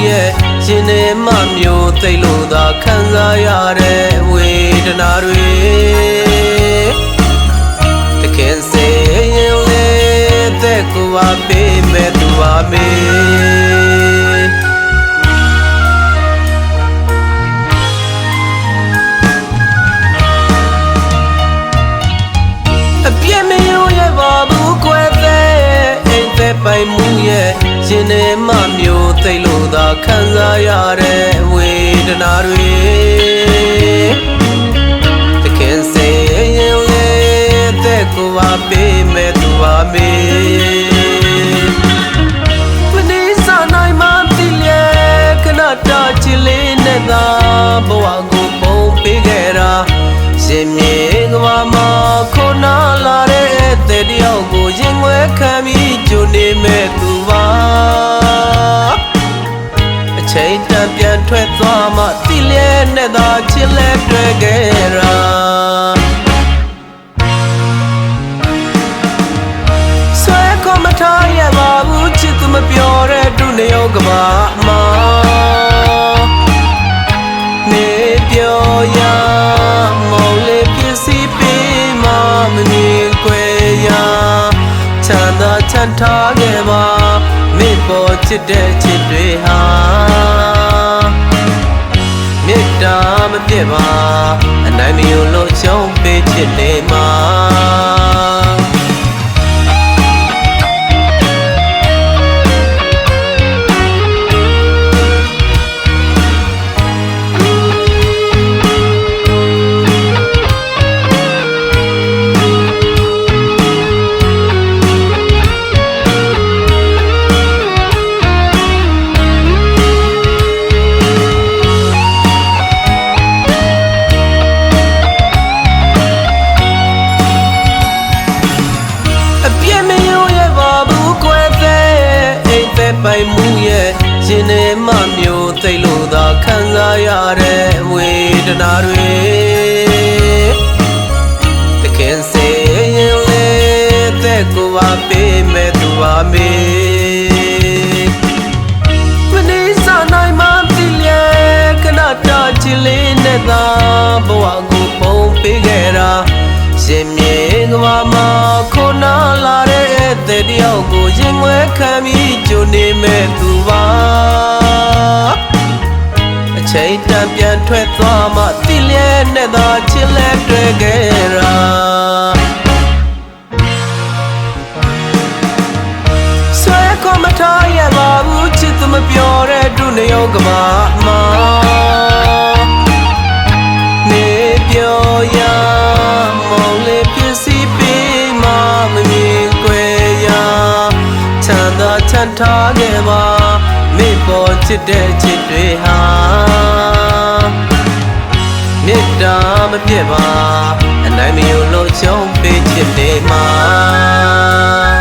ရဲ့ရှင်နေမမျိုးသိလို့သာခံစားရတဲ့ဝေဒနာတွေတခင်စေရင်လေတဲ့ကိုပါပေးမဲ့သူပါမေအပြည့်မရိုးရဲ့ဘာဘူးကွယ်တဲ့အိမ်သက်ပိုင်မှုရဲ့ရှင်နေမမျိုးသိလို့သာခံစားရတဲ့ဝေဒနာတွေတခင်စေရင်လေတဲ့ကိုပါပေးမဲ့သူပါမေမနေစားနိုင်မှသိလေခဏတာချစ်လေးနဲ့သာဘဝကိုပုံပေးခဲ့တာရှင်မြေကဘာမှာခေါ်နာလာတဲ့တယောက်ကိုရင်ွယ်ခံပြီးကြိုနေမဲ့သူပါအချိန်တန်ပြန်ထွက်သွားမှတိလဲနဲ့သာချစ်လဲတွေ့ခဲ့တာဆွဲခေါ်မထားရပါဘူးချစ်သူမပြောတဲ့ဒုနေရောကဘာမှာနေပြောရမောင်လေးပြည့်စည်ပေးမှမမြင်ခွဲရချမ်းသာချမ်းထားခဲ့ပါမင်းပေါ်ချစ်တဲ့ချစ်တွေဟာမေတ္တာမပြည့်ပါအနိုင်မျိုးလို့ရှုံးပေးချစ်နေမှာပိုင်မှုရဲ့ရှင်နေမမျိုးသိလို့သာခံစားရတဲ့ဝေဒနာတွေတခင်စေရင်လေတဲ့ကိုပါပေးမဲ့သူပါမေမနေစားနိုင်မှသိလေခဏတာချစ်လေးနဲ့သာဘဝကိုပုံပေးခဲ့တာရှင်မြေကဘာမှာခေါ်နာလာတဲ့တယောက်ကိုရင်ွယ်ခံပြီးကြိုနေမဲ့သူပါအချိန်တန်ပြန်ထွက်သွားမှတိလဲနဲ့သာချစ်လဲတွေ့ခဲ့တာဆွဲခေါ်မထားရပါဘူးချစ်သူမပြောတဲ့ဒုနေရောကဘာမှာနေပြောရမောင်လေးပြည့်စည်ပေးမှမမြင်ခွဲရချမ်းသာချမ်းထားခဲ့ပါမင်းပေါ်ချစ်တဲ့ချစ်တွေဟာမေတ္တာမပြည့်ပါအနိုင်မျိုးလို့ရှုံးပေးချစ်နေမှာ